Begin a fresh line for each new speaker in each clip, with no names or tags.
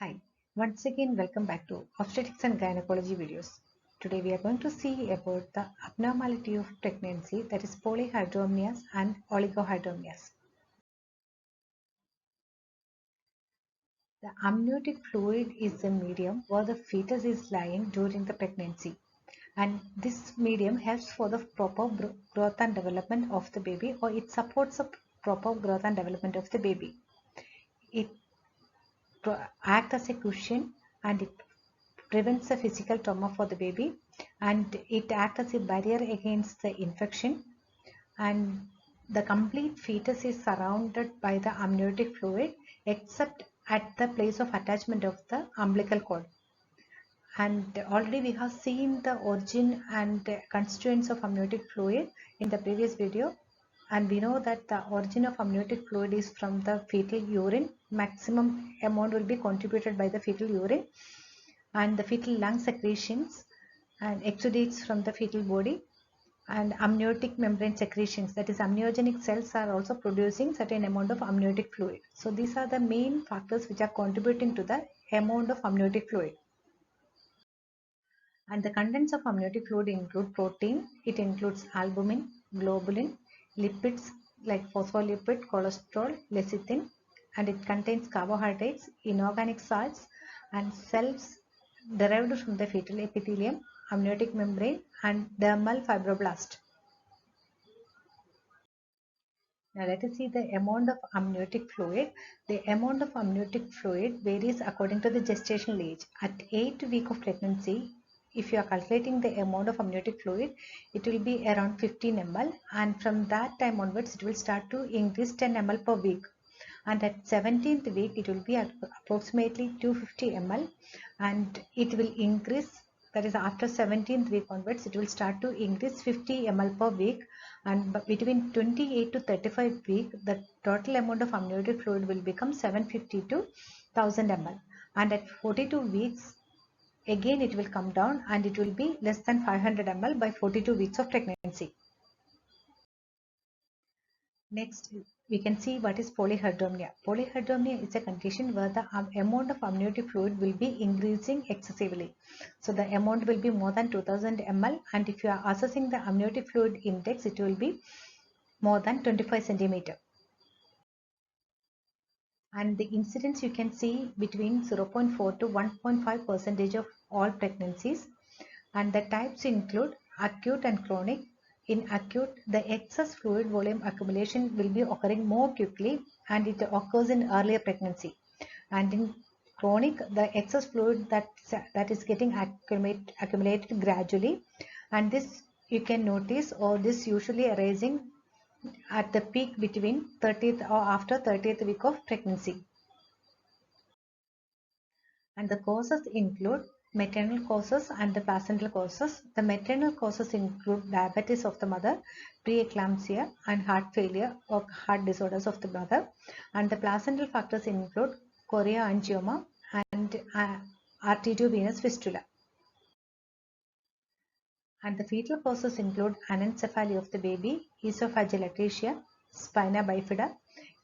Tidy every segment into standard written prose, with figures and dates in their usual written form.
Hi, once again welcome back to Obstetrics and Gynecology videos. Today we are going to see about the abnormality of pregnancy, that is polyhydramnios and oligohydramnios. The amniotic fluid is the medium where the fetus is lying during the pregnancy, and this medium helps for the proper growth and development of the baby, or it supports the proper growth and development of the baby. It acts as a cushion, and it prevents the physical trauma for the baby, and it acts as a barrier against the infection, and the complete fetus is surrounded by the amniotic fluid except at the place of attachment of the umbilical cord. And already we have seen the origin and constituents of amniotic fluid in the previous video, and we know that the origin of amniotic fluid is from the fetal urine. Maximum amount will be contributed by the fetal urine, and the fetal lung secretions and exudates from the fetal body, and amniotic membrane secretions, that is amniogenic cells, are also producing certain amount of amniotic fluid. So these are the main factors which are contributing to the amount of amniotic fluid. And the contents of amniotic fluid include protein, it includes albumin, globulin, lipids like phospholipid, cholesterol, lecithin, and it contains carbohydrates, inorganic salts, and cells derived from the fetal epithelium, amniotic membrane, and dermal fibroblast. Now let us see the amount of amniotic fluid. The amount of amniotic fluid varies according to the gestational age. At 8th week of pregnancy, if you are calculating the amount of amniotic fluid, it will be around 15 ml, and from that time onwards it will start to increase 10 ml per week. And at 17th week it will be at approximately 250 ml, and it will increase, that is after 17th week onwards it will start to increase 50 ml per week, and between 28 to 35 week the total amount of amniotic fluid will become 750 to 1000 ml, and at 42 weeks again it will come down and it will be less than 500 ml by 42 weeks of pregnancy. Next, we can see what is polyhydramnia. Polyhydramnia is a condition where the amount of amniotic fluid will be increasing excessively. So the amount will be more than 2000 ml, and if you are assessing the amniotic fluid index, it will be more than 25 centimeter. And the incidence you can see between 0.4 to 1.5 percentage of all pregnancies, and the types include acute and chronic. In acute, the excess fluid volume accumulation will be occurring more quickly, and it occurs in earlier pregnancy. And in chronic, the excess fluid that is getting accumulated gradually, and this you can notice, or this usually arising at the peak between 30th or after 30th week of pregnancy. And the causes include maternal causes and the placental causes. The maternal causes include diabetes of the mother, preeclampsia, and heart failure or heart disorders of the mother. And the placental factors include chorioangioma and arteriovenous fistula. And the fetal causes include anencephaly of the baby, esophageal atresia, spina bifida,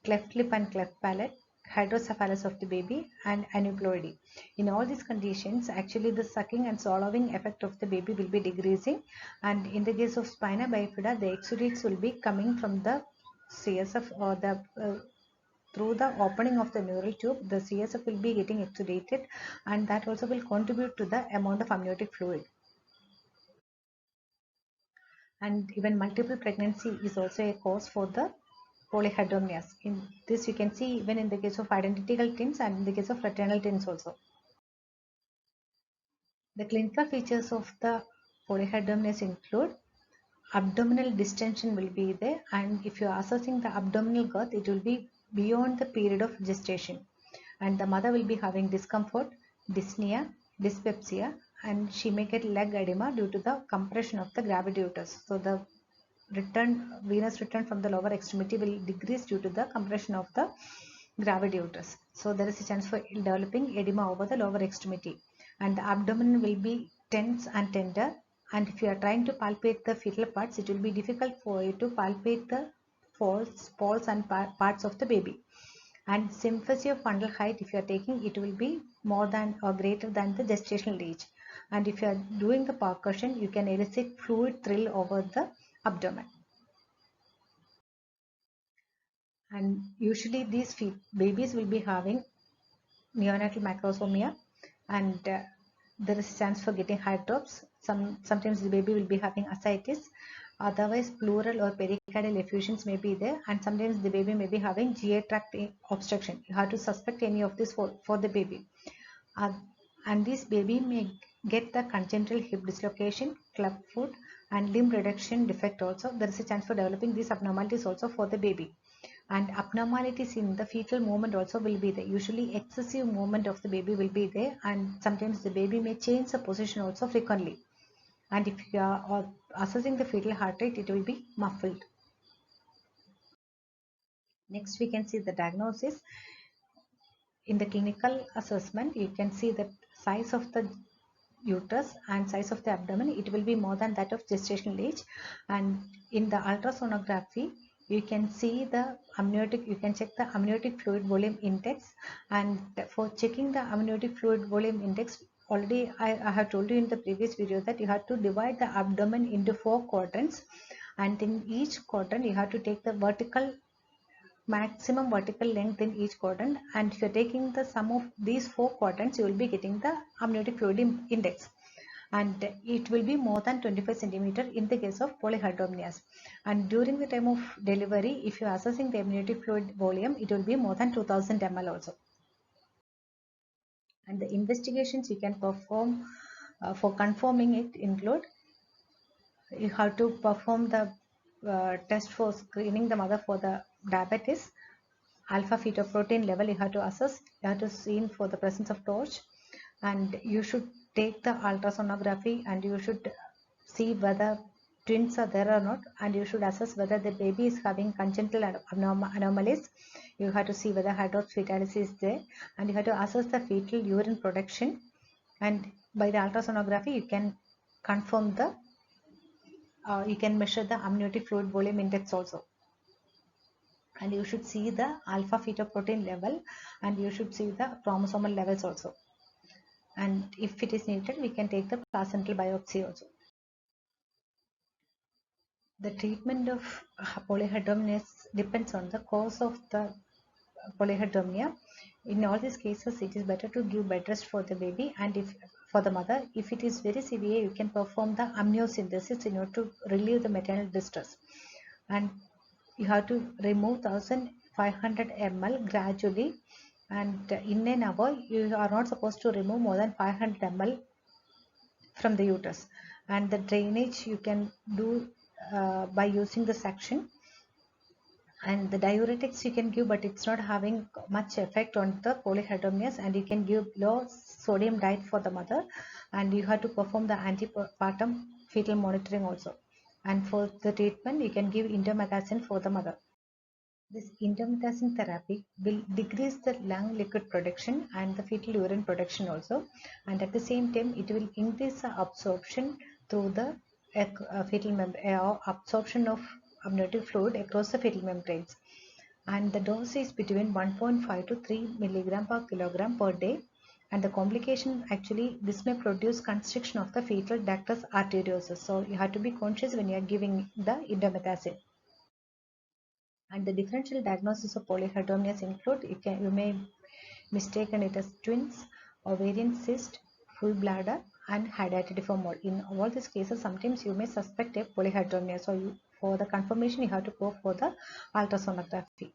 cleft lip and cleft palate, hydrocephalus of the baby, and aneuploidy. In all these conditions, actually the sucking and swallowing effect of the baby will be decreasing, and in the case of spina bifida, the exudates will be coming from the CSF, or the through the opening of the neural tube, the CSF will be getting exudated, and that also will contribute to the amount of amniotic fluid. And even multiple pregnancy is also a cause for the polyhydramnias. In this you can see even in the case of identical twins and in the case of fraternal twins also. The clinical features of the polyhydramnias include abdominal distension will be there, and if you are assessing the abdominal girth, it will be beyond the period of gestation, and the mother will be having discomfort, dyspnea, dyspepsia, and she may get leg edema due to the compression of the gravid uterus. So the venous return from the lower extremity will decrease due to the compression of the gravid uterus. So there is a chance for developing edema over the lower extremity, and the abdomen will be tense and tender, and if you are trying to palpate the fetal parts, it will be difficult for you to palpate the folds and parts of the baby. And symphysis of fundal height, if you are taking, it will be more than or greater than the gestational age. And if you are doing the percussion, you can elicit fluid thrill over the abdomen. And usually these babies will be having neonatal macrosomia, and there is a chance for getting hydrops. Sometimes the baby will be having ascites. Otherwise, pleural or pericardial effusions may be there, and sometimes the baby may be having GI tract obstruction. You have to suspect any of this for the baby. Uh, and this baby may get the congenital hip dislocation, club foot, and limb reduction defect also. There is a chance for developing these abnormalities also for the baby. And abnormalities in the fetal movement also will be there. Usually excessive movement of the baby will be there, and sometimes the baby may change the position also frequently. And if you are assessing the fetal heart rate, it will be muffled. Next, we can see the diagnosis. In the clinical assessment, you can see the size of the uterus and size of the abdomen. It will be more than that of gestational age. And in the ultrasonography, you can see the amniotic, you can check the amniotic fluid volume index. And for checking the amniotic fluid volume index, already I have told you in the previous video that you have to divide the abdomen into 4 quadrants, and in each quadrant you have to take the maximum vertical length in each quadrant, and if you're taking the sum of these 4 quadrants, you will be getting the amniotic fluid index, and it will be more than 25 centimeter in the case of polyhydramnios. And during the time of delivery, if you are assessing the amniotic fluid volume, it will be more than 2000 ml also. And the investigations you can perform for confirming it include, you have to perform the test for screening the mother for the diabetes. Alpha fetoprotein level you have to assess, you have to see for the presence of torch, and you should take the ultrasonography, and you should see whether twins are there or not, and you should assess whether the baby is having congenital anomalies. You have to see whether hydrops fetalis is there, and you have to assess the fetal urine production, and by the ultrasonography you can confirm the you can measure the amniotic fluid volume index also. And you should see the alpha fetoprotein level, and you should see the chromosomal levels also. And if it is needed, we can take the placental biopsy also. The treatment of polyhydramnios depends on the cause of the polyhydramnia. In all these cases, it is better to give bed rest for the baby, and if for the mother, if it is very severe, you can perform the amniocentesis in order to relieve the maternal distress. And you have to remove 1500 ml gradually, and in an hour you are not supposed to remove more than 500 ml from the uterus. And the drainage you can do by using the suction, and the diuretics you can give, but it's not having much effect on the polyhydramnios, and you can give low sodium diet for the mother, and you have to perform the antepartum fetal monitoring also. And for the treatment, you can give indomethacin for the mother. This indomethacin therapy will decrease the lung liquid production and the fetal urine production also, and at the same time it will increase the absorption through the fetal absorption of amniotic fluid across the fetal membranes. And the dose is between 1.5 to 3 milligram per kilogram per day. And the complication, actually this may produce constriction of the fetal ductus arteriosus, so you have to be conscious when you are giving the indomethacin. And the differential diagnosis of polyhydramnios include, you may mistaken it as twins, ovarian cyst, full bladder, and hydatidiform mole. In all these cases, sometimes you may suspect a polyhydramnia. So for the confirmation, you have to go for the ultrasonography.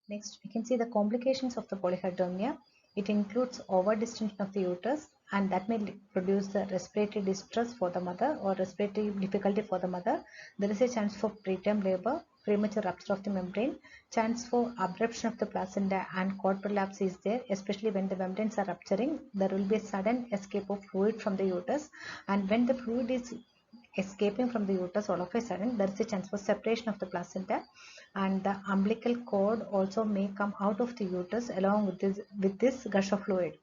Next, we can see the complications of the polyhydramnia. It includes overdistension of the uterus, and that may produce the respiratory distress for the mother or respiratory difficulty for the mother. There is a chance for preterm labor, premature rupture of the membrane, chance for abruption of the placenta, and cord prolapse is there, especially when the membranes are rupturing. There will be a sudden escape of fluid from the uterus, and when the fluid is escaping from the uterus, all of a sudden there is a chance for separation of the placenta, and the umbilical cord also may come out of the uterus along with this gush of fluid.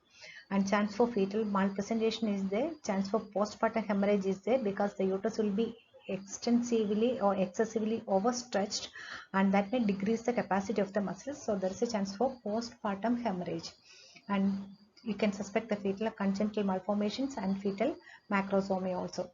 And chance for fetal malpresentation is there, chance for postpartum hemorrhage is there, because the uterus will be extensively or excessively overstretched, and that may decrease the capacity of the muscles. So there is a chance for postpartum hemorrhage, and you can suspect the fetal congenital malformations and fetal macrosomia also.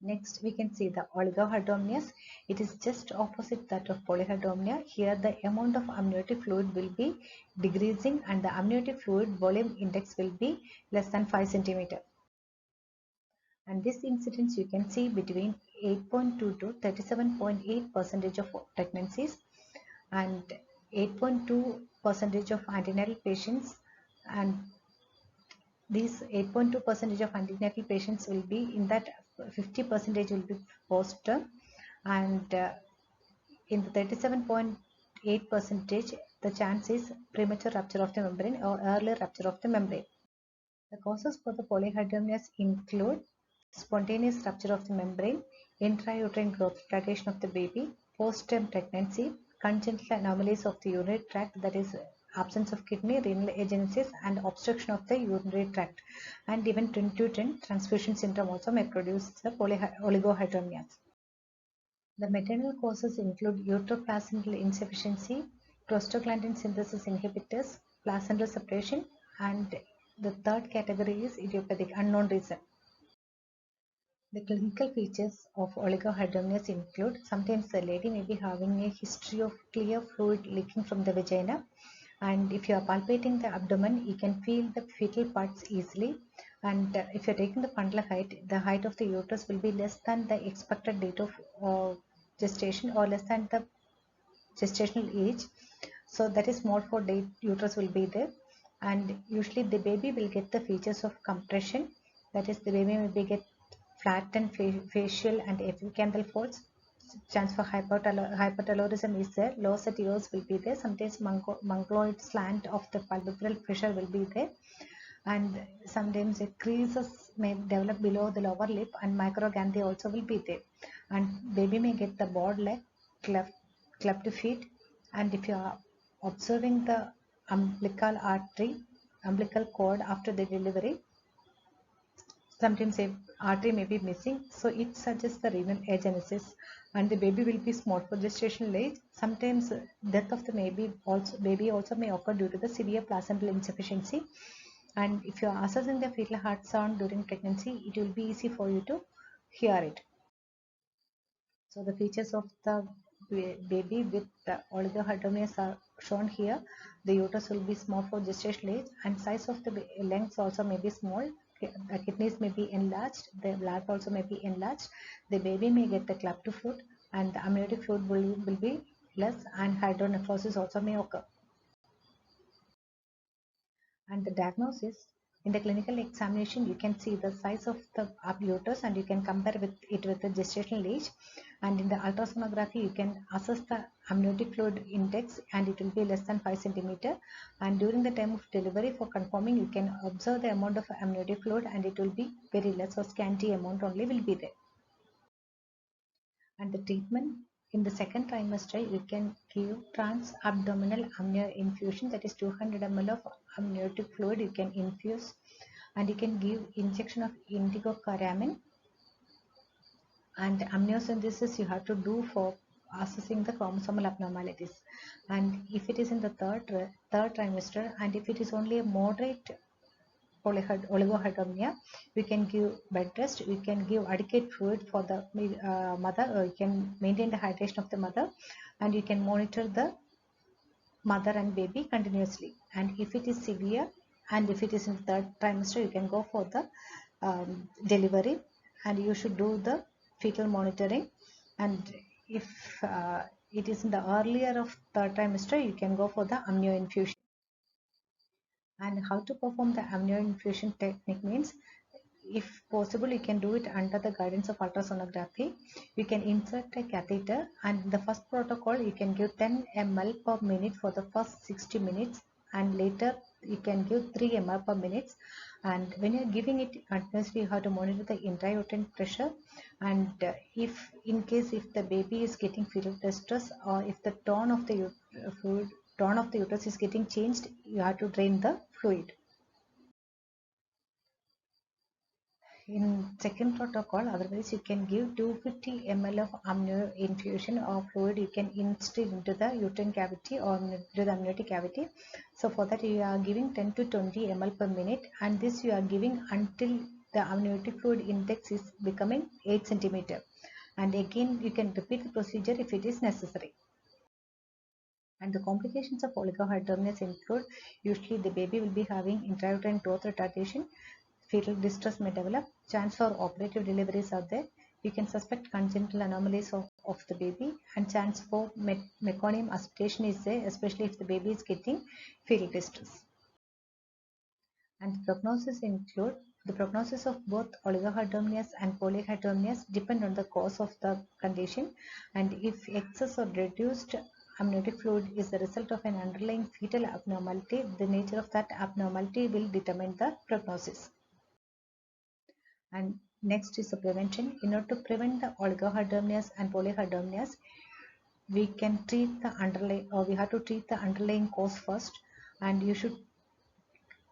Next, we can see the oligohydramnios. It is just opposite that of polyhydramnia. Here, the amount of amniotic fluid will be decreasing, and the amniotic fluid volume index will be less than 5 centimeter. And this incidence you can see between 8.2 to 37.8% of pregnancies, and 8.2% of antenatal patients, and these 8.2% of antenatal patients will be in that 50% will be post-term, and in the 37.8% the chance is premature rupture of the membrane or early rupture of the membrane. The causes for the polyhydramnios include spontaneous rupture of the membrane, intrauterine growth retardation of the baby, post-term pregnancy, congenital anomalies of the urinary tract, that is absence of kidney, renal agenesis, and obstruction of the urinary tract, and even 10-10 transfusion syndrome also may produce the oligohydramnios. The maternal causes include uteroplacental insufficiency, prostaglandin synthesis inhibitors, placental separation, and the third category is idiopathic, unknown reason. The clinical features of oligohydramnios include sometimes the lady may be having a history of clear fluid leaking from the vagina, and if you are palpating the abdomen, you can feel the fetal parts easily, and if you are taking the fundal height, the height of the uterus will be less than the expected date of gestation or less than the gestational age. So that is small for date uterus will be there, and usually the baby will get the features of compression, that is the baby may be get flattened facial and epicandal folds. Chance for hypertelorism is there. Low set ears will be there. Sometimes mongoloid slant of the palpebral fissure will be there, and sometimes creases may develop below the lower lip, and microganthy also will be there, and baby may get the broad leg, cleft feet, and if you are observing the umbilical cord after the delivery, sometimes a artery may be missing, so it suggests the renal agenesis, and the baby will be small for gestational age. Sometimes death of the baby also may occur due to the severe placental insufficiency, and if you are assessing the fetal heart sound during pregnancy, it will be easy for you to hear it. So the features of the baby with the oligohydramnios are shown here. The uterus will be small for gestational age, and size of the lungs also may be small. The kidneys may be enlarged, the bladder also may be enlarged, the baby may get the cleft foot, and the amniotic fluid will be less, and hydronephrosis also may occur. And the diagnosis, in the clinical examination, you can see the size of the uterus and you can compare it with the gestational age, and in the ultrasonography you can assess the amniotic fluid index and it will be less than 5 centimeter, and during the time of delivery for confirming you can observe the amount of amniotic fluid and it will be very less or scanty amount only will be there. And the treatment, in the second trimester you can give trans-abdominal amnio infusion, that is 200 ml of amniotic fluid you can infuse, and you can give injection of indigo caramine, and amniocentesis you have to do for assessing the chromosomal abnormalities. And if it is in the third trimester, and if it is only a moderate oligohydramnia, we can give bed rest, we can give adequate fluid for the mother, you can maintain the hydration of the mother, and you can monitor the mother and baby continuously. And if it is severe, and if it is in the third trimester, you can go for the delivery, and you should do the fetal monitoring. And if it is in the earlier of third trimester, you can go for the amnio infusion. And how to perform the amnio infusion technique means, if possible you can do it under the guidance of ultrasonography. You can insert a catheter, and the first protocol you can give 10 ml per minute for the first 60 minutes, and later you can give 3 ml per minute, and when you are giving it continuously you have to monitor the intrauterine pressure, and if in case if the baby is getting fetal distress, or if the tone of the uterus is getting changed, you have to drain the fluid. in second protocol. Otherwise, you can give 250 ml of amnio infusion or fluid. You can instill into the uterine cavity or into the amniotic cavity. So for that, you are giving 10 to 20 ml per minute, and this you are giving until the amniotic fluid index is becoming 8 centimeter. And again, you can repeat the procedure if it is necessary. And the complications of oligohydramnios include usually the baby will be having intrauterine growth retardation, fetal distress may develop, chance for operative deliveries are there, you can suspect congenital anomalies of the baby, and chance for meconium aspiration is there, especially if the baby is getting fetal distress. And prognosis include the prognosis of both oligohydramnios and polyhydramnios depend on the cause of the condition, and if excess or reduced amniotic fluid is the result of an underlying fetal abnormality, the nature of that abnormality will determine the prognosis. And next is the prevention. In order to prevent the oligohydramnios and polyhydramnios, we can treat the underlying, or we have to treat the underlying cause first, and you should,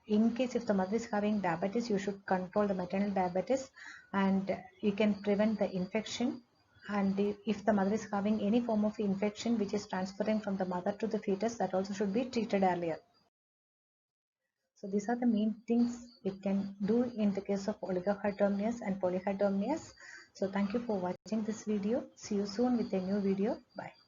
in case if the mother is having diabetes, you should control the maternal diabetes, and you can prevent the infection. And if the mother is having any form of infection which is transferring from the mother to the fetus, that also should be treated earlier. So these are the main things we can do in the case of oligohydramnios and polyhydramnios. So thank you for watching this video. See you soon with a new video. Bye.